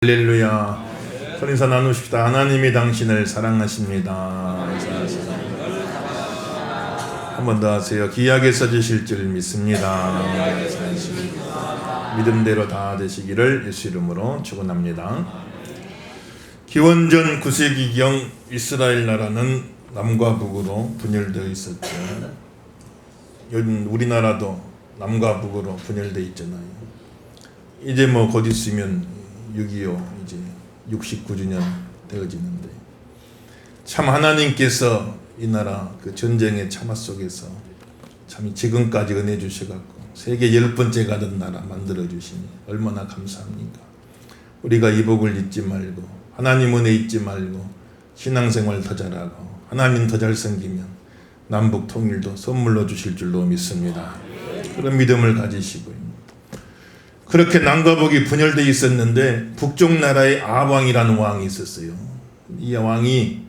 할렐루야. 손인사 나누십시다. 하나님이 당신을 사랑하십니다. 한 번 더 하세요. 귀하게 써주실 줄 믿습니다. 믿음대로 다 되시기를 예수 이름으로 축원합니다. 기원전 9세기경 이스라엘 나라는 남과 북으로 분열되어 있었죠. 요즘 우리나라도 남과 북으로 분열되어 있잖아요. 이제 곧 있으면 6.25 이제 69주년 되어지는데, 참 하나님께서 이 나라 그 전쟁의 참화 속에서 참 지금까지 은혜 주셔갖고 세계 10번째 가던 나라 만들어 주시니 얼마나 감사합니까? 우리가 이 복을 잊지 말고 하나님 은혜 잊지 말고 신앙생활 더 잘하고 하나님 더 잘 섬기면 남북 통일도 선물로 주실 줄로 믿습니다. 그런 믿음을 가지시고요. 그렇게 남과 북이 분열되어 있었는데 북쪽 나라에 아합왕이라는 왕이 있었어요. 이 왕이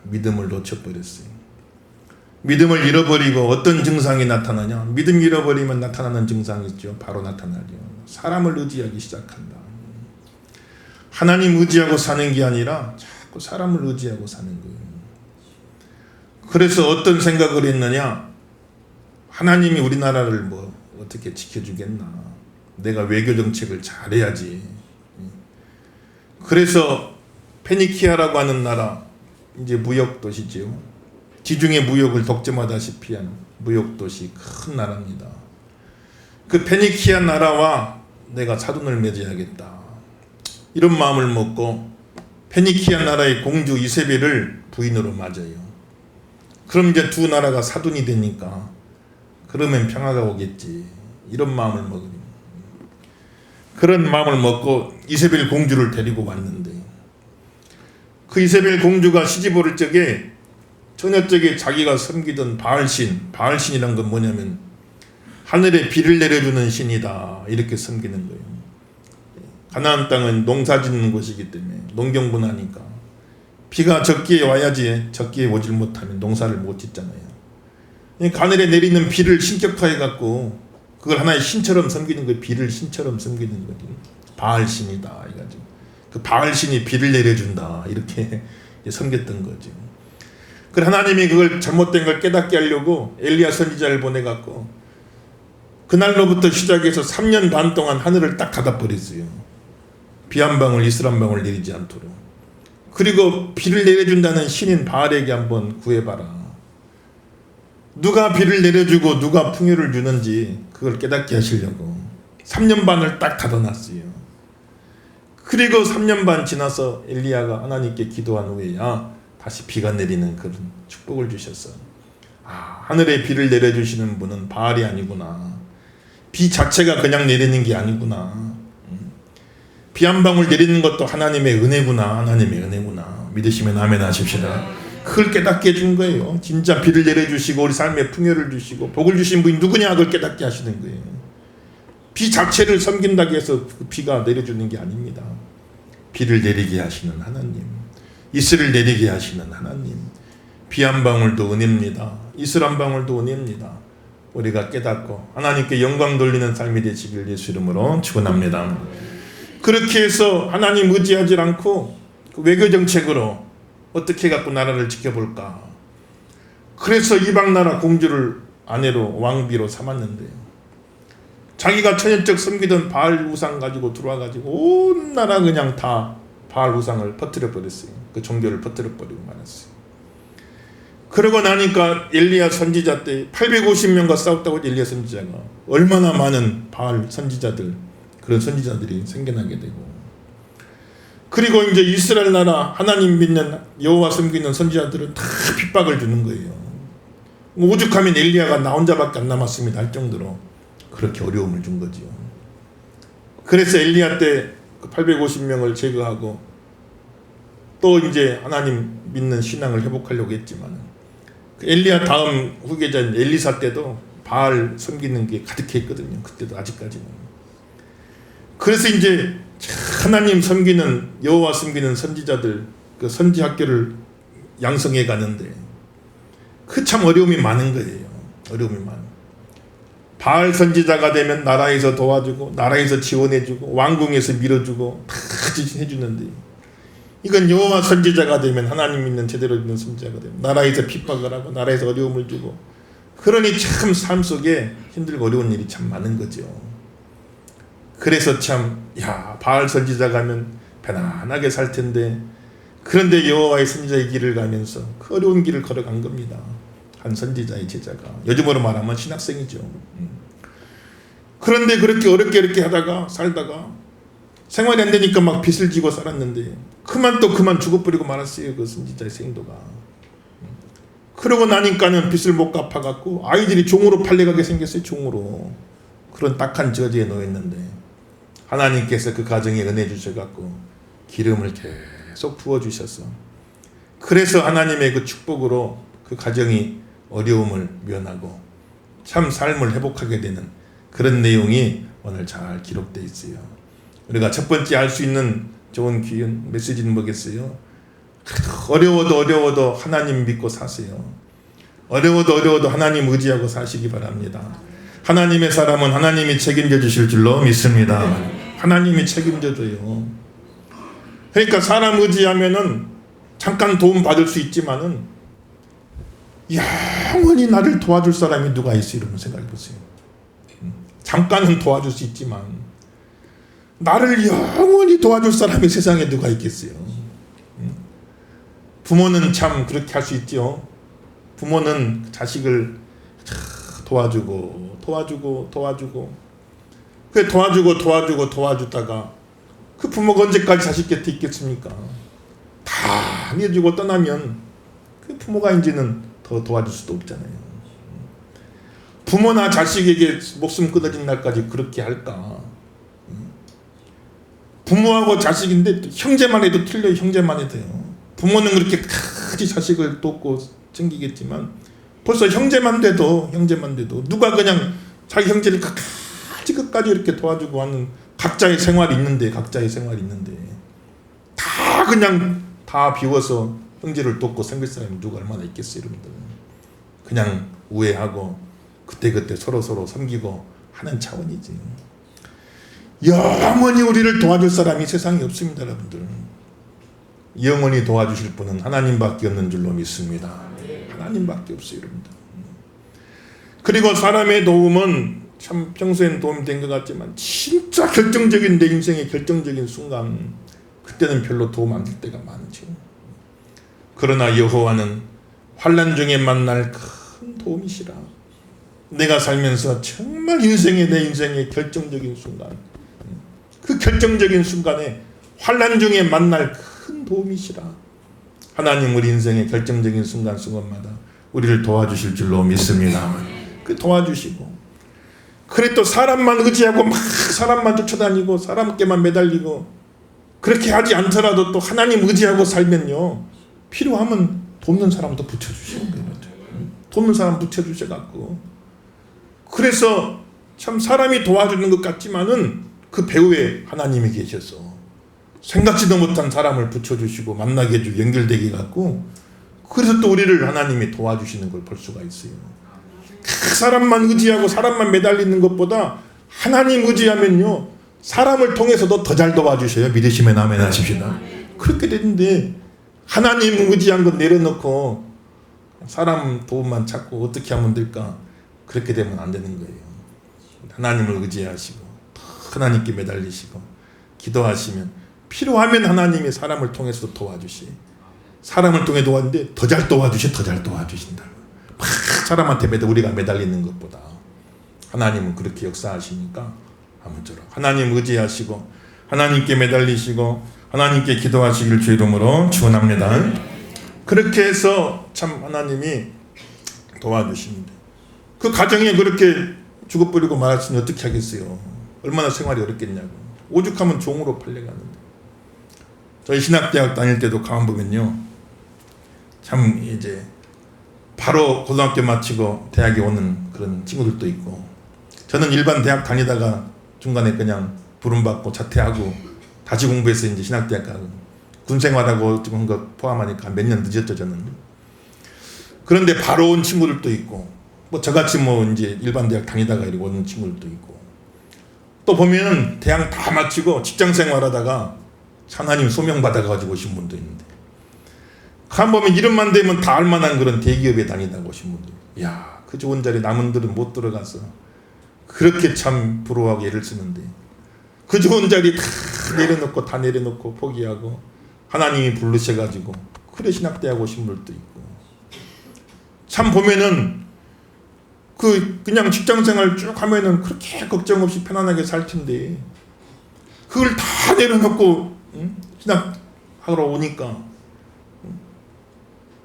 믿음을 놓쳐버렸어요. 믿음을 잃어버리고 어떤 증상이 나타나냐? 믿음 잃어버리면 나타나는 증상이 있죠. 바로 나타나죠. 사람을 의지하기 시작한다. 하나님 의지하고 사는 게 아니라 자꾸 사람을 의지하고 사는 거예요. 그래서 어떤 생각을 했느냐? 하나님이 우리나라를 어떻게 지켜주겠나? 내가 외교 정책을 잘해야지. 그래서 페니키아라고 하는 나라, 이제 무역 도시지요. 지중해 무역을 독점하다시피 한 무역 도시 큰 나라입니다. 그 페니키아 나라와 내가 사돈을 맺어야겠다. 이런 마음을 먹고 페니키아 나라의 공주 이세벨을 부인으로 맞아요. 그럼 이제 두 나라가 사돈이 되니까 그러면 평화가 오겠지. 이런 마음을 먹으니 그런 마음을 먹고 이세벨 공주를 데리고 왔는데, 그 이세벨 공주가 시집 오를 적에 처녀적에 자기가 섬기던 바알신이란 건 뭐냐면 하늘에 비를 내려주는 신이다, 이렇게 섬기는 거예요. 가나안 땅은 농사 짓는 곳이기 때문에 농경분하니까 비가 적기에 와야지, 적기에 오질 못하면 농사를 못 짓잖아요. 하늘에 내리는 비를 신격화해 갖고 그걸 하나의 신처럼 섬기는 거예요. 비를 신처럼 섬기는 거지. 바알신이다 해가지고 그 바알신이 비를 내려준다, 이렇게 섬겼던 거죠. 그래 하나님이 그걸 잘못된 걸 깨닫게 하려고 엘리야 선지자를 보내갖고 그날로부터 시작해서 3년 반 동안 하늘을 딱 닫아버렸어요. 비 한 방울 이슬 한 방울 내리지 않도록. 그리고 비를 내려준다는 신인 바알에게 한번 구해봐라. 누가 비를 내려주고 누가 풍요를 주는지 그걸 깨닫게 하시려고 3년 반을 딱 닫아놨어요. 그리고 3년 반 지나서 엘리야가 하나님께 기도한 후에야 다시 비가 내리는 그런 축복을 주셨어. 하늘에 비를 내려주시는 분은 바알이 아니구나. 비 자체가 그냥 내리는 게 아니구나. 비 한 방울 내리는 것도 하나님의 은혜구나. 하나님의 은혜구나. 믿으시면 아멘 하십시다. 그걸 깨닫게 해준 거예요. 진짜 비를 내려주시고 우리 삶에 풍요를 주시고 복을 주신 분이 누구냐, 그걸 깨닫게 하시는 거예요. 비 자체를 섬긴다고 해서 그 비가 내려주는 게 아닙니다. 비를 내리게 하시는 하나님, 이슬을 내리게 하시는 하나님, 비 한 방울도 은혜입니다. 이슬 한 방울도 은혜입니다. 우리가 깨닫고 하나님께 영광 돌리는 삶이 되시길 예수 이름으로 축원합니다. 그렇게 해서 하나님 의지하지 않고 그 외교 정책으로 어떻게 갖고 나라를 지켜볼까. 그래서 이방 나라 공주를 아내로 왕비로 삼았는데, 자기가 천연적 섬기던 바알 우상 가지고 들어와가지고 온 나라 그냥 다 바알 우상을 퍼뜨려 버렸어요. 그 종교를 퍼뜨려 버리고 말았어요. 그러고 나니까 엘리야 선지자 때 850명과 싸웠다고 엘리야 선지자가 얼마나 많은 바알 선지자들, 그런 선지자들이 생겨나게 되고, 그리고 이제 이스라엘 나라 하나님 믿는 여호와 섬기는 선지자들은 다 핍박을 주는 거예요. 오죽하면 엘리야가 나 혼자밖에 안 남았습니다 할 정도로 그렇게 어려움을 준 거죠. 그래서 엘리야 때 850명을 제거하고 또 이제 하나님 믿는 신앙을 회복하려고 했지만, 엘리야 다음 후계자인 엘리사 때도 바알 섬기는 게 가득했거든요. 그때도 아직까지는. 그래서 이제 하나님 섬기는 여호와 섬기는 선지자들 그 선지 학교를 양성해 가는데 그 참 어려움이 많은 거예요. 어려움이 많은. 바알 선지자가 되면 나라에서 도와주고 나라에서 지원해주고 왕궁에서 밀어주고 다 해주는데, 이건 여호와 선지자가 되면, 하나님 믿는 제대로 믿는 선지자가 되면 나라에서 핍박을 하고 나라에서 어려움을 주고, 그러니 참 삶 속에 힘들고 어려운 일이 참 많은 거죠. 그래서 참 바알 선지자 가면 편안하게 살 텐데, 그런데 여호와의 선지자의 길을 가면서 그 어려운 길을 걸어간 겁니다. 한 선지자의 제자가, 요즘으로 말하면 신학생이죠. 그런데 그렇게 어렵게 하다가 살다가 생활이 안 되니까 막 빚을 지고 살았는데, 그만 죽어버리고 말았어요, 그 선지자의 생도가. 그러고 나니까는 빚을 못 갚아갖고 아이들이 종으로 팔려가게 생겼어요. 종으로. 그런 딱한 저지에 놓였는데, 하나님께서 그 가정에 은혜 주셔갖고 기름을 계속 부어주셔서, 그래서 하나님의 그 축복으로 그 가정이 어려움을 면하고 참 삶을 회복하게 되는 그런 내용이 오늘 잘 기록되어 있어요. 우리가 첫 번째 알 수 있는 좋은 귀한 메시지는 뭐겠어요? 어려워도 하나님 믿고 사세요. 어려워도 하나님 의지하고 사시기 바랍니다. 하나님의 사람은 하나님이 책임져 주실 줄로 믿습니다. 하나님이 책임져 줘요. 그러니까 사람 의지하면은 잠깐 도움 받을 수 있지만은 영원히 나를 도와줄 사람이 누가 있어? 이러면 생각해 보세요. 잠깐은 도와줄 수 있지만 나를 영원히 도와줄 사람이 세상에 누가 있겠어요? 부모는 참 그렇게 할 수 있죠. 부모는 자식을 도와주고 그 도와주다가 그 부모가 언제까지 자식 곁에 있겠습니까? 다 내주고 떠나면 그 부모가 이제는 더 도와줄 수도 없잖아요. 부모나 자식에게 목숨 끊어진 날까지 그렇게 할까? 부모하고 자식인데 형제만 해도 틀려요. 형제만 해도요. 부모는 그렇게 같이 자식을 돕고 챙기겠지만, 벌써 형제만 돼도 누가 그냥 자기 형제를 끝까지 이렇게 도와주고 하는 각자의 생활이 있는데 다 그냥 다 비워서 형제를 돕고 섬길 사람이 누가 얼마나 있겠어요, 여러분들. 그냥 우애하고 그때 서로 섬기고 하는 차원이지. 영원히 우리를 도와줄 사람이 세상에 없습니다, 여러분들. 영원히 도와주실 분은 하나님밖에 없는 줄로 믿습니다. 하나님밖에 없어요, 여러분들. 그리고 사람의 도움은 참 평소엔 도움이 된 것 같지만, 진짜 결정적인, 내 인생의 결정적인 순간, 그때는 별로 도움 안 될 때가 많죠. 그러나 여호와는 환난 중에 만날 큰 도움이시라. 내가 살면서 정말 내 인생의 결정적인 순간, 그 결정적인 순간에 환난 중에 만날 큰 도움이시라. 하나님 우리 인생의 결정적인 순간마다 우리를 도와주실 줄로 믿습니다. 그 도와주시고, 그래 또 사람만 의지하고 막 사람만 쫓아다니고 사람께만 매달리고 그렇게 하지 않더라도 또 하나님 의지하고 살면요, 필요하면 돕는 사람도 붙여주시는 거예요. 돕는 사람 붙여주셔갖고, 그래서 참 사람이 도와주는 것 같지만은 그 배후에 하나님이 계셔서 생각지도 못한 사람을 붙여주시고 만나게 해주고 연결되게 갖고, 그래서 또 우리를 하나님이 도와주시는 걸 볼 수가 있어요. 그 사람만 의지하고 사람만 매달리는 것보다 하나님 의지하면요, 사람을 통해서도 더 잘 도와주셔요. 믿으시면 아멘 하십시다. 그렇게 되는데 하나님 의지한 건 내려놓고 사람 도움만 찾고 어떻게 하면 될까? 그렇게 되면 안 되는 거예요. 하나님을 의지하시고 하나님께 매달리시고 기도하시면 필요하면 하나님이 사람을 통해서 도와주시. 사람을 통해 도와주는데 더 잘 도와주신다. 막 사람한테 우리가 매달리는 것보다 하나님은 그렇게 역사하시니까 아무쪼록 하나님 의지하시고 하나님께 매달리시고 하나님께 기도하시길 주 이름으로 축원합니다. 그렇게 해서 참 하나님이 도와주십니다. 그 가정에 그렇게 죽어버리고 말았으니 어떻게 하겠어요? 얼마나 생활이 어렵겠냐고. 오죽하면 종으로 팔려가는데. 저희 신학대학 다닐 때도 가만보면요, 참 이제 바로 고등학교 마치고 대학에 오는 그런 친구들도 있고, 저는 일반 대학 다니다가 중간에 그냥 부름받고 자퇴하고 다시 공부해서 이제 신학대학 가고 군생활하고 그런 거 포함하니까 몇 년 늦었죠, 저는. 그런데 바로 온 친구들도 있고, 뭐 저같이 뭐 이제 일반 대학 다니다가 이렇게 오는 친구들도 있고, 또 보면 대학 다 마치고 직장 생활하다가 하나님 소명 받아가지고 오신 분도 있는데, 한 보면 이름만 되면 다 알만한 그런 대기업에 다니다가 오신 분들, 야, 그 좋은 자리 남은들은 못 들어가서 그렇게 참 부러워하고 애를 쓰는데, 그 좋은 자리 다 내려놓고 포기하고 하나님이 부르셔가지고 그래 신학대하고 오신 분들도 있고, 참 보면은 그냥 직장생활 쭉 하면은 그렇게 걱정 없이 편안하게 살 텐데, 그걸 다 내려놓고 신학하러 오니까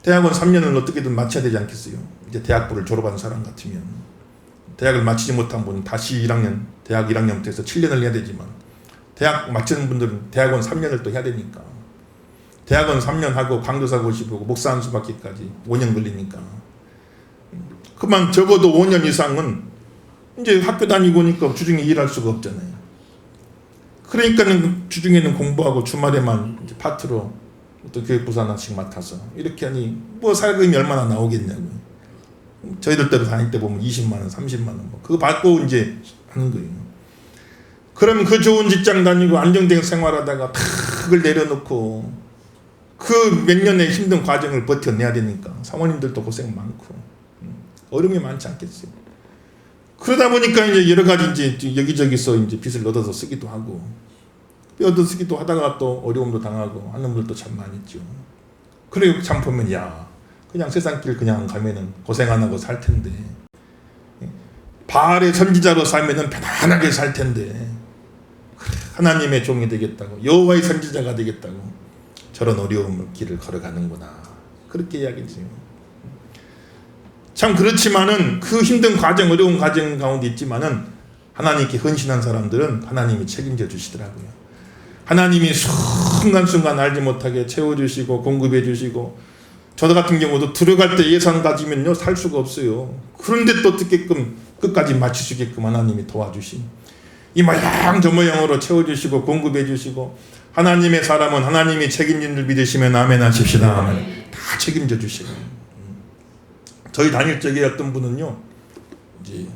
대학원 3년을 어떻게든 마쳐야 되지 않겠어요? 이제 대학부를 졸업한 사람 같으면 대학을 마치지 못한 분은 다시 1학년, 대학 1학년부터 해서 7년을 해야 되지만, 대학 마치는 분들은 대학원 3년을 또 해야 되니까, 대학원 3년 하고 강도사 고시 보고 목사 한 수 받기까지 5년 걸리니까, 그만 적어도 5년 이상은 이제 학교 다니고 오니까 주중에 일할 수가 없잖아요. 그러니까는 주중에는 공부하고 주말에만 이제 파트로 어떤 교육부서 하나씩 맡아서 이렇게 하니 뭐 살금이 얼마나 나오겠냐고요. 저희들 때도 다닐 때 보면 20만 원, 30만 원 뭐 그거 받고 이제 하는 거예요. 그러면 그 좋은 직장 다니고 안정된 생활하다가 다 그걸 내려놓고 그 몇 년의 힘든 과정을 버텨내야 되니까 사모님들도 고생 많고 어려움이 많지 않겠어요. 그러다 보니까 이제 여러 가지 이제 여기저기서 이제 빚을 얻어서 쓰기도 하고, 얻어 쓰기도 하다가 또 어려움도 당하고 하는 분들도 참 많이 있죠. 그리고 참 보면, 야, 그냥 세상길 그냥 가면은 고생 안 하고 살 텐데, 바알의 선지자로 살면은 편안하게 살 텐데, 하나님의 종이 되겠다고, 여호와의 선지자가 되겠다고 저런 어려운 길을 걸어가는구나, 그렇게 이야기해요. 참 그렇지만은 그 힘든 과정, 어려운 과정 가운데 있지만은 하나님께 헌신한 사람들은 하나님이 책임져 주시더라고요. 하나님이 순간순간 알지 못하게 채워주시고 공급해 주시고, 저 같은 경우도 들어갈 때 예산 가지면요 살 수가 없어요. 그런데 또 어떻게끔 끝까지 마치시게끔 하나님이 도와주신, 이 모양 저 모양으로 채워주시고 공급해 주시고, 하나님의 사람은 하나님이 책임진 줄 믿으시면 아멘 하십시다. 아멘. 다 책임져 주시고, 저희 다닐 적에 어떤 분은요 이제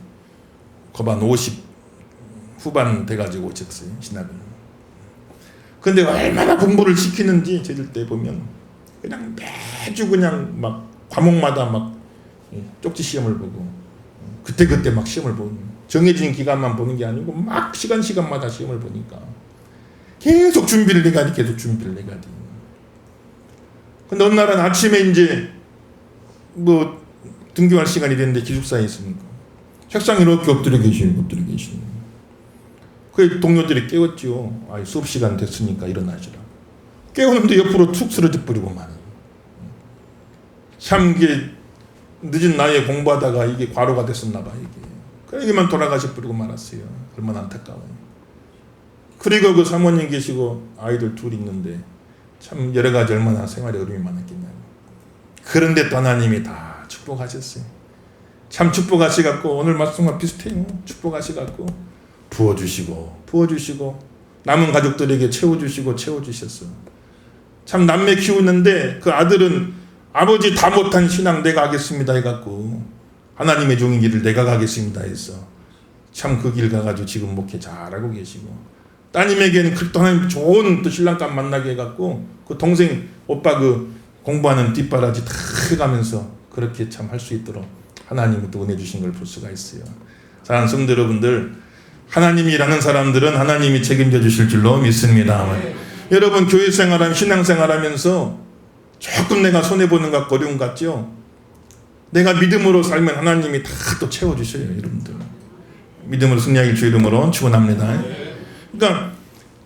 거반 50 후반 돼가지고 오셨어요, 신학을. 근데 얼마나 공부를 시키는지 저희들 때 보면 그냥 매주 그냥 막 과목마다 막 쪽지 시험을 보고, 그때 막 시험을 보는, 정해진 기간만 보는 게 아니고 막 시간마다 시험을 보니까 계속 준비를 해가지. 근데 어느 날은 아침에 이제 뭐 등교할 시간이 됐는데 기숙사에 있으니까 책상에 이렇게 엎드려 계시는. 그 동료들이 깨웠지요. 아, 수업 시간 됐으니까 일어나시라. 깨우는데 옆으로 툭 쓰러져 버리고 말은. 참 이게 늦은 나이에 공부하다가 이게 과로가 됐었나 봐, 이게. 그러기만 돌아가셔 버리고 말았어요. 얼마나 안타까워요. 그리고 그 사모님 계시고 아이들 둘 있는데 참 여러 가지 얼마나 생활에 어려움이 많았겠냐고. 그런데 또 하나님이 다 축복하셨어요. 참 축복하시갖고 오늘 말씀과 비슷해요. 축복하시갖고 부어주시고 남은 가족들에게 채워주셨어. 참 남매 키우는데 그 아들은 아버지 다 못한 신앙 내가 하겠습니다 해갖고 하나님의 종인 길을 내가 가겠습니다 해서 참 그 길 가가지고 지금 목회 잘하고 계시고, 따님에게는 또 하나님 좋은 또 신랑감 만나게 해갖고 그 동생 오빠 그 공부하는 뒷바라지 다 해가면서 그렇게 참 할 수 있도록 하나님이 또 은혜 주신 걸 볼 수가 있어요. 사랑하는 성도 여러분들, 하나님이라는 사람들은 하나님이 책임져 주실 줄로 믿습니다. 여러분 교회 생활하면 신앙생활하면서 조금 내가 손해보는 것 같고 어려운 것 같죠? 내가 믿음으로 살면 하나님이 다 또 채워주셔요. 여러분들 믿음으로 승리하길 주 이름으로 축원합니다. 그러니까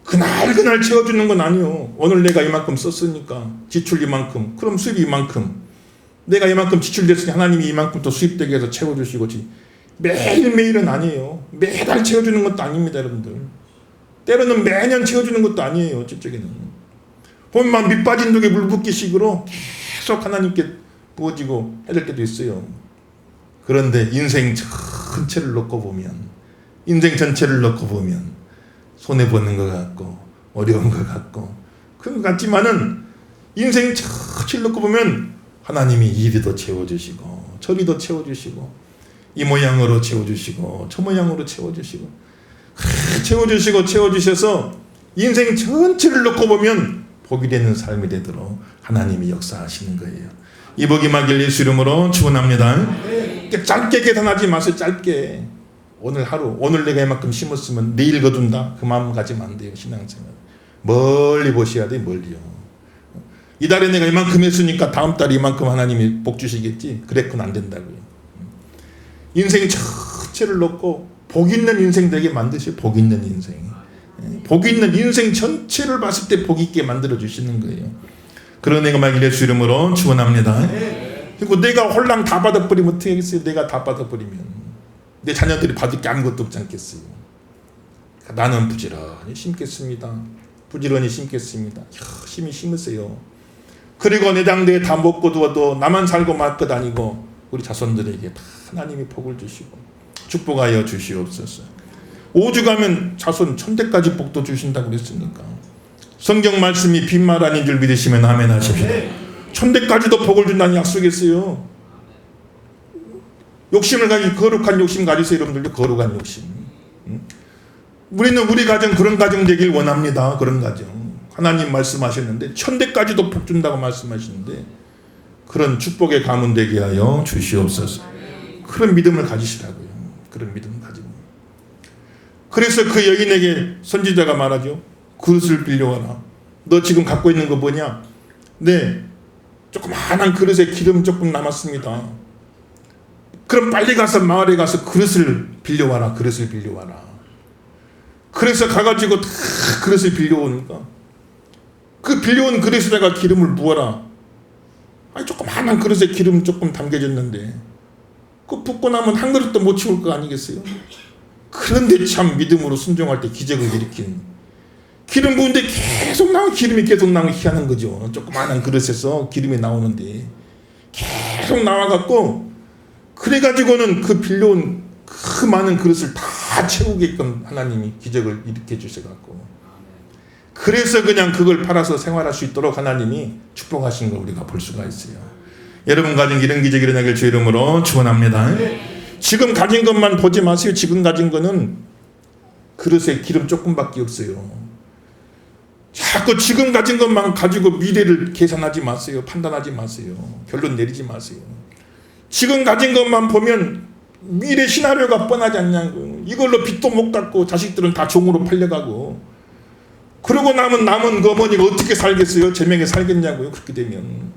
그날 채워주는 건 아니요. 오늘 내가 이만큼 썼으니까 지출 이만큼, 그럼 수입이 이만큼, 내가 이만큼 지출됐으니 하나님이 이만큼 또 수입되게 해서 채워주시고, 매일매일은 아니에요. 매달 채워주는 것도 아닙니다, 여러분들. 때로는 매년 채워주는 것도 아니에요. 저쪽에는 보면 밑 빠진 독에 물 붓기식으로 계속 하나님께 부어지고 해야 될 때도 있어요. 그런데 인생 전체를 놓고 보면 손해보는 것 같고 어려운 것 같고 그런 것 같지만은 인생 전체를 놓고 보면 하나님이 이리도 채워주시고 저리도 채워주시고 이 모양으로 채워주시고 저 모양으로 채워주시고 채워주셔서 인생 전체를 놓고 보면 복이 되는 삶이 되도록 하나님이 역사하시는 거예요. 이 복이 임하길 예수 이름으로 축원합니다. 짧게 계산하지 마세요. 짧게. 오늘 하루, 오늘 내가 이만큼 심었으면 내일 거둔다. 그 마음 가지면 안 돼요. 신앙생활. 멀리 보셔야 돼. 멀리요. 이달에 내가 이만큼 했으니까 다음 달에 이만큼 하나님이 복 주시겠지. 그래서는 안 된다고요. 인생 전체를 놓고 복 있는 인생 되게 만드세요. 복 있는 인생. 복 있는 인생 전체를 봤을 때 복 있게 만들어 주시는 거예요. 그런 내가 막 예수 이름으로 축원합니다. 그리고 내가 홀랑 다 받아버리면 어떻게 하겠어요? 내가 다 받아버리면 내 자녀들이 받을 게 아무것도 없지 않겠어요? 나는 부지런히 심겠습니다. 부지런히 심겠습니다. 열심히 심으세요. 그리고 내 당대에 다 먹고 두어도 나만 살고 말 것 아니고 우리 자손들에게 다 하나님이 복을 주시고 축복하여 주시옵소서. 오죽하면 자손 천대까지 복도 주신다고 그랬으니까. 성경 말씀이 빈말 아닌 줄 믿으시면 아멘 하십시오. 천대까지도 복을 준다는 약속이 있어요. 욕심을 가지고 거룩한 욕심 가지세요. 여러분들도 거룩한 욕심. 우리는 우리 가정 그런 가정 되길 원합니다. 그런 가정. 하나님 말씀하셨는데 천대까지도 복 준다고 말씀하시는데 그런 축복의 가문 되게 하여 주시옵소서. 그런 믿음을 가지시라고요. 그런 믿음을 가지고. 그래서 그 여인에게 선지자가 말하죠. 그릇을 빌려와라. 너 지금 갖고 있는 거 뭐냐? 네, 조그마한 그릇에 기름 조금 남았습니다. 그럼 빨리 가서 마을에 가서 그릇을 빌려와라. 그릇을 빌려와라. 그래서 가가지고 다 그릇을 빌려오니까 그 빌려온 그릇에다가 기름을 부어라. 아니 조그마한 그릇에 기름 조금 담겨졌는데 그 붓고 나면 한 그릇도 못 치울 거 아니겠어요? 그런데 참 믿음으로 순종할 때 기적을 일으킨 기름 부은데 계속 나오고 기름이 계속 나오고 희한한 거죠. 조그마한 그릇에서 기름이 나오는데 계속 나와갖고 그래가지고는 그 빌려온 그 많은 그릇을 다 채우게끔 하나님이 기적을 일으켜 주셔갖고 그래서 그냥 그걸 팔아서 생활할 수 있도록 하나님이 축복하신 걸 우리가 볼 수가 있어요. 여러분 가진 이런 기적이 일어나길 주 이름으로 축원합니다. 지금 가진 것만 보지 마세요. 지금 가진 거는 그릇에 기름 조금밖에 없어요. 자꾸 지금 가진 것만 가지고 미래를 계산하지 마세요. 판단하지 마세요. 결론 내리지 마세요. 지금 가진 것만 보면 미래 시나리오가 뻔하지 않냐고요. 이걸로 빚도 못 갚고 자식들은 다 종으로 팔려가고 그러고 남은 그 어머니가 어떻게 살겠어요? 제명에 살겠냐고요. 그렇게 되면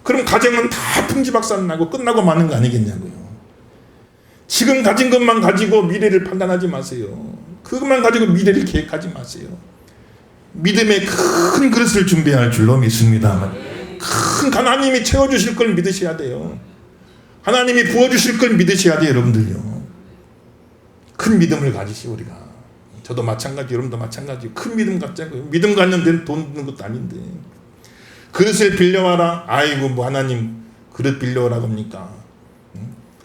그럼 가정은 다 풍지박산 나고 끝나고 마는 거 아니겠냐고요. 지금 가진 것만 가지고 미래를 판단하지 마세요. 그것만 가지고 미래를 계획하지 마세요. 믿음의 큰 그릇을 준비할 줄로 믿습니다. 큰 하나님이 채워주실 걸 믿으셔야 돼요. 하나님이 부어주실 걸 믿으셔야 돼요. 여러분들요. 큰 믿음을 가지시오. 우리가 저도 마찬가지, 여러분도 마찬가지. 큰 믿음 갖자고요. 믿음 갖는 데는 돈 드는 것도 아닌데 그릇을 빌려와라. 아이고 뭐 하나님 그릇 빌려오라고 합니까?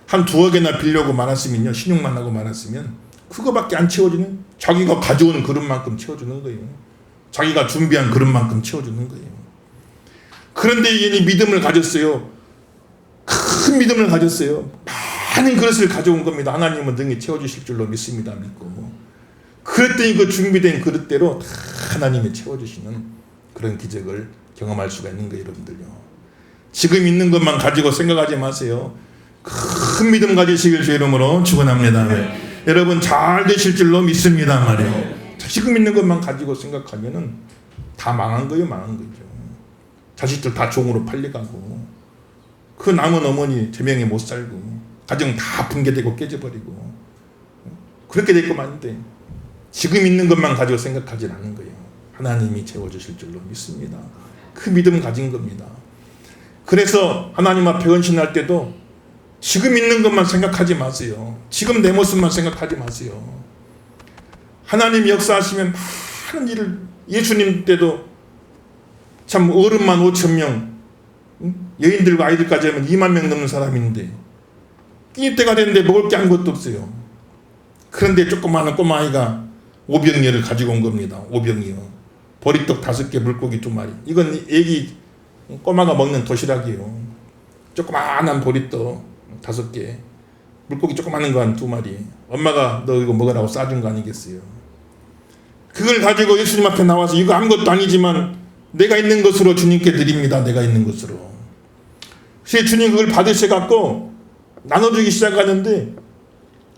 한 2억이나 빌려고 말았으면요, 신용만 하고 말았으면 그거밖에 안 채워주는, 자기가 가져온 그릇만큼 채워주는 거예요. 자기가 준비한 그릇만큼 채워주는 거예요. 그런데 얘는 믿음을 가졌어요. 큰 믿음을 가졌어요. 많은 그릇을 가져온 겁니다. 하나님은 능히 채워주실 줄로 믿습니다. 믿고 그랬더니 그 준비된 그릇대로 다 하나님이 채워주시는 그런 기적을 경험할 수가 있는 거예요. 여러분들요. 지금 있는 것만 가지고 생각하지 마세요. 큰 믿음 가지시길 주 이름으로 축원합니다. 여러분 잘 되실 줄로 믿습니다 말이에요. 지금 있는 것만 가지고 생각하면은 다 망한 거예요. 망한 거죠. 자식들 다 종으로 팔려가고 그 남은 어머니 제명에 못 살고 가정 다 붕괴되고 깨져버리고 그렇게 될 것 많은데 지금 있는 것만 가지고 생각하지 않는 거예요. 하나님이 채워주실 줄로 믿습니다. 그 믿음 가진 겁니다. 그래서 하나님 앞에 헌신할 때도 지금 있는 것만 생각하지 마세요. 지금 내 모습만 생각하지 마세요. 하나님 역사하시면 많은 일을, 예수님 때도 참 어른만 5,000명, 여인들과 아이들까지 하면 2만 명 넘는 사람인데 끼니 때가 됐는데 먹을 게 아무것도 없어요. 그런데 조그마한 꼬마아이가 오병이어를 가지고 온 겁니다. 오병이어. 보리떡 5개, 물고기 2마리. 이건 애기 꼬마가 먹는 도시락이에요. 조그마한 보리떡 5개, 물고기 조그마한 거 한 2마리. 엄마가 너 이거 먹으라고 싸준 거 아니겠어요? 그걸 가지고 예수님 앞에 나와서 이거 아무것도 아니지만 내가 있는 것으로 주님께 드립니다. 내가 있는 것으로. 그래서 주님 그걸 받으셔갖고 나눠주기 시작하는데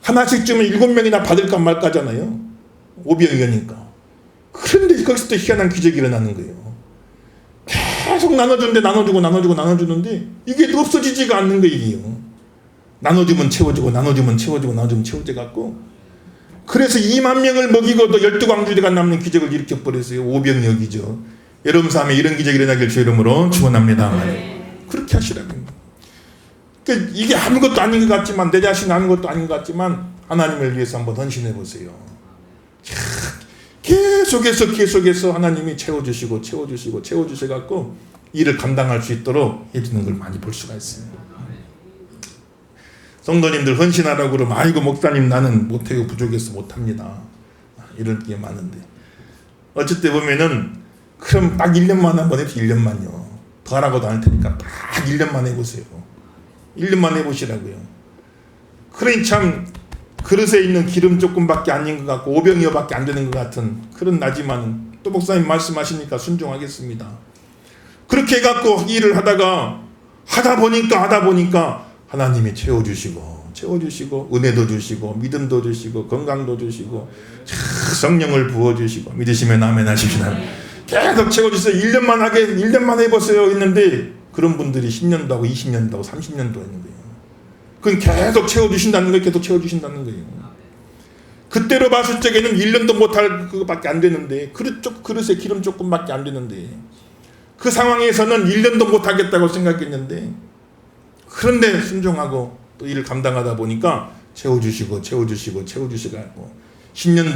하나씩 주면 7명이나 받을까 말까잖아요. 5병이니까. 그런데 거기서 또 희한한 기적이 일어나는 거예요. 계속 나눠주는데 나눠주는데 이게 없어지지가 않는 거예요. 나눠주면 채워지고 나눠주면 채워져갖고 그래서 2만 명을 먹이고도 12광주대가 남는 기적을 일으켜버렸어요. 5병역이죠. 여러분 삶에 이런 기적이 일어나길 주 이름으로 축원합니다. 그렇게 하시라고요. 그러니까 이게 아무것도 아닌 것 같지만 내 자신 아무것도 아닌 것 같지만 하나님을 위해서 한번 헌신해 보세요. 계속해서 하나님이 채워주셔갖고 일을 감당할 수 있도록 해주는 걸 많이 볼 수가 있어요. 성도님들 헌신하라고 그러면 아이고 목사님 나는 못해요. 부족해서 못합니다. 이런 게 많은데 어쩔 때 보면은 그럼 딱 1년만 한번 해보세요. 1년만요. 더 하라고도 안 할 테니까 딱 1년만 해보세요. 1년만 해보시라고요. 그러니 참 그릇에 있는 기름 조금밖에 아닌 것 같고 5병이어밖에 안 되는 것 같은 그런 나지만 또 목사님 말씀하시니까 순종하겠습니다. 그렇게 해갖고 일을 하다 보니까 하나님이 채워주시고 은혜도 주시고 믿음도 주시고 건강도 주시고 성령을 부어주시고 믿으시면 아멘 하십시다. 계속 채워주세요. 1년만 해보세요 했는데 그런 분들이 10년도 하고 20년도 하고 30년도 했는 거예요. 그건 계속 채워주신다는 거예요. 그때로 봤을 적에는 1년도 못할 그거밖에 안 되는데 그릇에 기름 조금밖에 안 되는데 그 상황에서는 1년도 못하겠다고 생각했는데 그런데 순종하고 또 일을 감당하다 보니까 채워주시고 10년도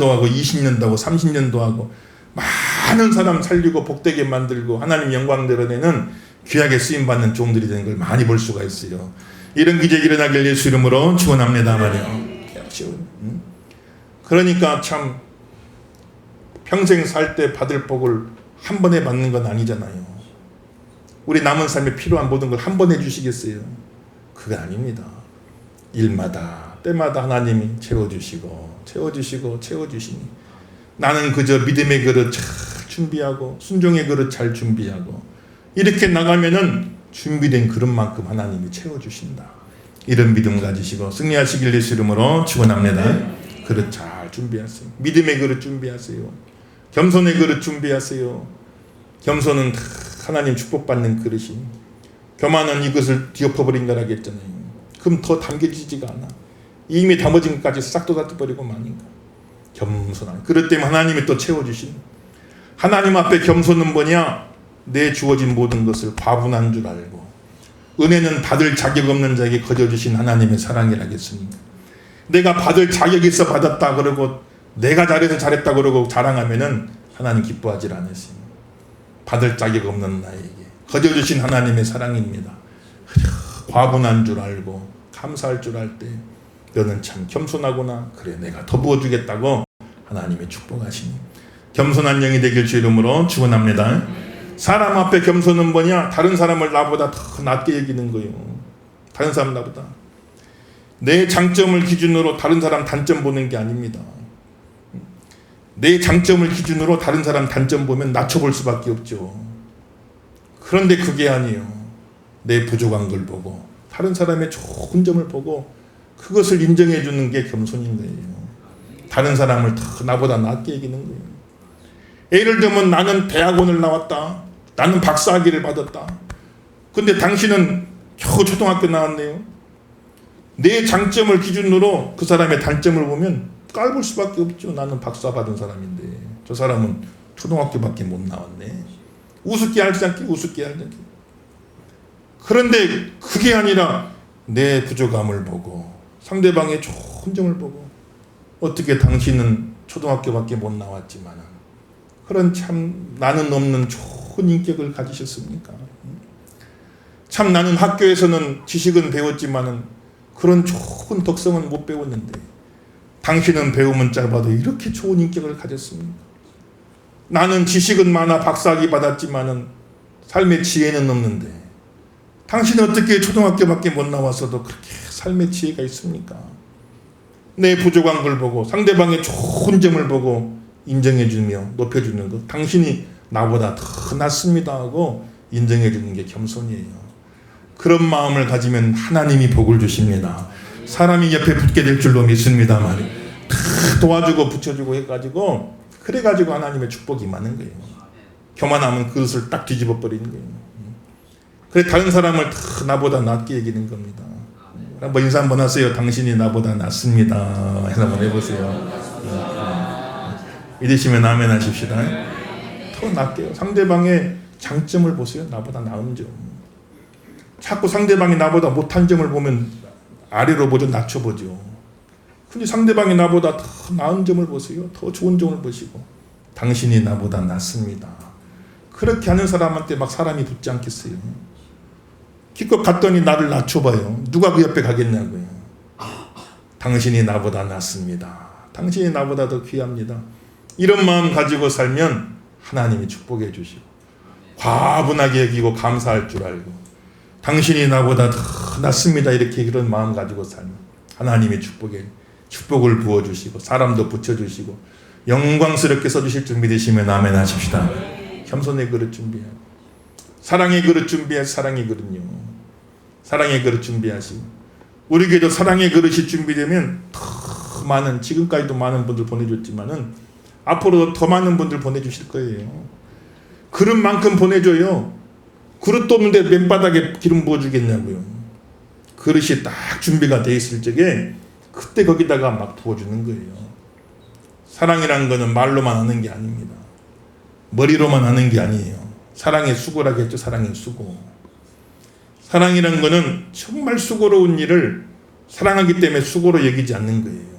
하고 20년도 하고 30년도 하고 많은 사람 살리고 복되게 만들고 하나님 영광 드러내는 귀하게 쓰임받는 종들이 되는 걸 많이 볼 수가 있어요. 이런 기적이 일어나길 예수 이름으로 축원합니다 말이에요. 그러니까 참 평생 살 때 받을 복을 한 번에 받는 건 아니잖아요. 우리 남은 삶에 필요한 모든 걸 한 번에 주시겠어요? 그건 아닙니다. 일마다 때마다 하나님이 채워주시니 나는 그저 믿음의 그릇 잘 준비하고 순종의 그릇 잘 준비하고 이렇게 나가면은 준비된 그릇만큼 하나님이 채워주신다. 이런 믿음 가지시고 승리하시길 예수 이름으로 축원합니다. 그릇 잘 준비하세요. 믿음의 그릇 준비하세요. 겸손의 그릇 준비하세요. 겸손은 다 하나님 축복받는 그릇이 교만은 이것을 뒤엎어버린 거라고 했잖아요. 그럼 더 담겨지지가 않아. 이미 담아진 것까지 싹 쏟아버리고 마니까. 겸손한 그릇 때문에 하나님이 또 채워주신 하나님 앞에 겸손은 뭐냐? 내 주어진 모든 것을 과분한 줄 알고 은혜는 받을 자격 없는 자에게 거저주신 하나님의 사랑이라겠습니까? 내가 받을 자격이 있어 받았다 그러고 내가 잘해서 잘했다 그러고 자랑하면은 하나님 기뻐하지 않으세요. 받을 자격 없는 나에게 거저주신 하나님의 사랑입니다. 과분한 줄 알고 감사할 줄 알 때 너는 참 겸손하구나. 그래 내가 더 부어주겠다고 하나님의 축복하시니 겸손한 영이 되길 주 이름으로 축원합니다. 사람 앞에 겸손은 뭐냐? 다른 사람을 나보다 더 낮게 여기는 거예요. 다른 사람 나보다 내 장점을 기준으로 다른 사람 단점 보는 게 아닙니다. 내 장점을 기준으로 다른 사람 단점 보면 낮춰볼 수밖에 없죠. 그런데 그게 아니에요. 내 부족한 걸 보고 다른 사람의 좋은 점을 보고 그것을 인정해 주는 게 겸손인 거예요. 다른 사람을 더 나보다 낮게 여기는 거예요. 예를 들면 나는 대학원을 나왔다. 나는 박사학위를 받았다. 근데 당신은 겨우 초등학교 나왔네요. 내 장점을 기준으로 그 사람의 단점을 보면 깔볼 수밖에 없죠. 나는 박사 받은 사람인데 저 사람은 초등학교밖에 못 나왔네. 우습게 알지 않게. 그런데 그게 아니라 내 부족함을 보고 상대방의 좋은 점을 보고 어떻게 당신은 초등학교밖에 못 나왔지만 그런 참 나는 없는 좋은 인격을 가지셨습니까? 참 나는 학교에서는 지식은 배웠지만은 그런 좋은 덕성은 못 배웠는데 당신은 배움은 짧아도 이렇게 좋은 인격을 가졌습니까? 나는 지식은 많아 박사학위 받았지만은 삶의 지혜는 없는데 당신은 어떻게 초등학교밖에 못 나와서도 그렇게 삶의 지혜가 있습니까? 내 부족한 걸 보고 상대방의 좋은 점을 보고 인정해주며 높여주는 것, 당신이 나보다 더 낫습니다 하고 인정해주는 게 겸손이에요. 그런 마음을 가지면 하나님이 복을 주십니다. 사람이 옆에 붙게 될 줄로 믿습니다만 다 도와주고 붙여주고 해가지고 그래가지고 하나님의 축복이 많은 거예요. 교만하면 그릇을 딱 뒤집어 버리는 거예요. 그래 다른 사람을 다 나보다 낫게 여기는 겁니다. 한번 인사 한번 하세요. 당신이 나보다 낫습니다. 해서 한번 해보세요. 믿으시면 아멘 하십시다. 더 낫게요. 상대방의 장점을 보세요. 나보다 나은 점. 자꾸 상대방이 나보다 못한 점을 보면 아래로 보죠. 낮춰보죠. 근데 상대방이 나보다 더 나은 점을 보세요. 더 좋은 점을 보시고 당신이 나보다 낫습니다. 그렇게 하는 사람한테 막 사람이 붙지 않겠어요. 기껏 갔더니 나를 낮춰봐요. 누가 그 옆에 가겠냐고요. 당신이 나보다 낫습니다. 당신이 나보다 더 귀합니다. 이런 마음 가지고 살면 하나님이 축복해 주시고 과분하게 여기고 감사할 줄 알고 당신이 나보다 더 낫습니다. 이렇게 그런 마음 가지고 살면 하나님이 축복을 부어주시고 사람도 붙여주시고 영광스럽게 써주실 줄 믿으시면 아멘 하십시다. 겸손의 그릇 준비하고 사랑의 그릇 준비해. 사랑의 그릇요. 사랑의 그릇 준비하시고 우리에게도 사랑의 그릇이 준비되면 더 많은 지금까지도 많은 분들 보내줬지만은 앞으로도 더 많은 분들 보내주실 거예요. 그릇만큼 보내줘요. 그릇도 없는데 맨바닥에 기름 부어주겠냐고요. 그릇이 딱 준비가 돼 있을 적에 그때 거기다가 막 부어주는 거예요. 사랑이라는 거는 말로만 하는 게 아닙니다. 머리로만 하는 게 아니에요. 사랑의 수고라고 했죠. 사랑의 수고. 사랑이라는 거는 정말 수고로운 일을 사랑하기 때문에 수고로 여기지 않는 거예요.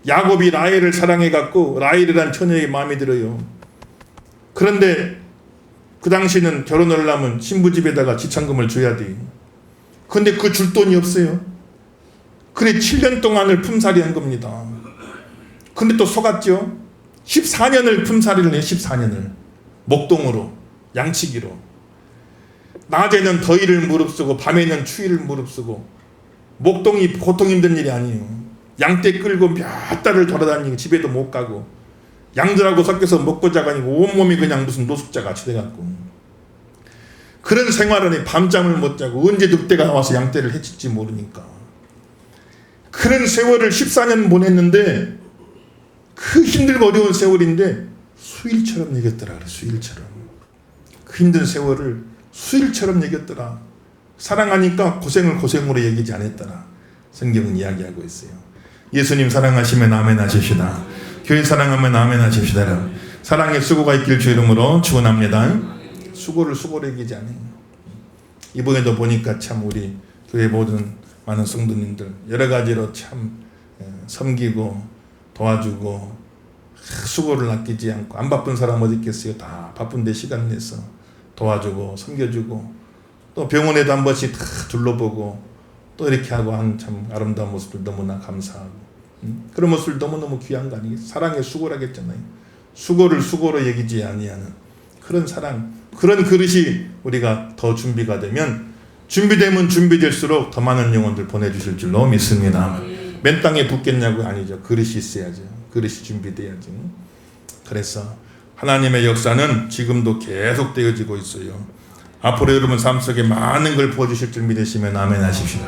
야곱이 라헬을 사랑해갖고 라헬이란 처녀에게 마음이 들어요. 그런데 그 당시는 결혼을 하려면 신부집에다가 지참금을 줘야 돼요. 근데 그 줄 돈이 없어요. 그래 7년 동안을 품살이 한 겁니다. 근데 또 속았죠. 14년을 품살이를 해요. 14년을 목동으로 양치기로. 낮에는 더위를 무릅쓰고 밤에는 추위를 무릅쓰고 목동이 보통 힘든 일이 아니에요. 양떼 끌고 몇 달을 돌아다니고 집에도 못 가고 양들하고 섞여서 먹고 자가니고 온몸이 그냥 무슨 노숙자 같이 돼갖고 그런 생활은 밤잠을 못 자고 언제 늑대가 와서 양떼를 해칠지 모르니까 그런 세월을 14년 보냈는데 그 힘들고 어려운 세월인데 수일처럼 여겼더라. 그래, 수일처럼. 그 힘든 세월을 수일처럼 여겼더라. 사랑하니까 고생을 고생으로 여기지 않았더라. 성경은 이야기하고 있어요. 예수님 사랑하시면 아멘 하십시다. 교회 사랑하면 아멘 하십시다. 사랑의 수고가 있길 주 이름으로 축원합니다. 수고를 수고로 여기지 않아요. 이번에도 보니까 참 우리 교회 모든 많은 성도님들 여러 가지로 참 섬기고 도와주고 수고를 아끼지 않고 안 바쁜 사람 어디 있겠어요. 다 바쁜데 시간 내서 도와주고 섬겨주고 또 병원에도 한 번씩 다 둘러보고 또 이렇게 하고 한 참 아름다운 모습들 너무나 감사하고 그런 모습을 너무너무 귀한 거 아니겠어요. 사랑의 수고라겠잖아요. 수고를 수고로 여기지 아니하는 그런 사랑, 그런 그릇이 우리가 더 준비가 되면 준비되면 준비될수록 더 많은 영혼들 보내주실 줄로 믿습니다. 맨 땅에 붙겠냐고 아니죠. 그릇이 있어야죠. 그릇이 준비돼야죠. 그래서 하나님의 역사는 지금도 계속 되어지고 있어요. 앞으로 여러분 삶 속에 많은 걸 부어주실 줄 믿으시면 아멘 하십시오.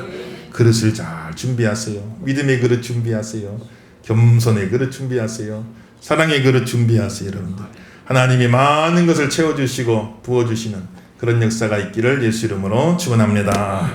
그릇을 잘 준비하세요. 믿음의 그릇 준비하세요. 겸손의 그릇 준비하세요. 사랑의 그릇 준비하세요. 여러분들 하나님이 많은 것을 채워주시고 부어주시는 그런 역사가 있기를 예수 이름으로 축원합니다.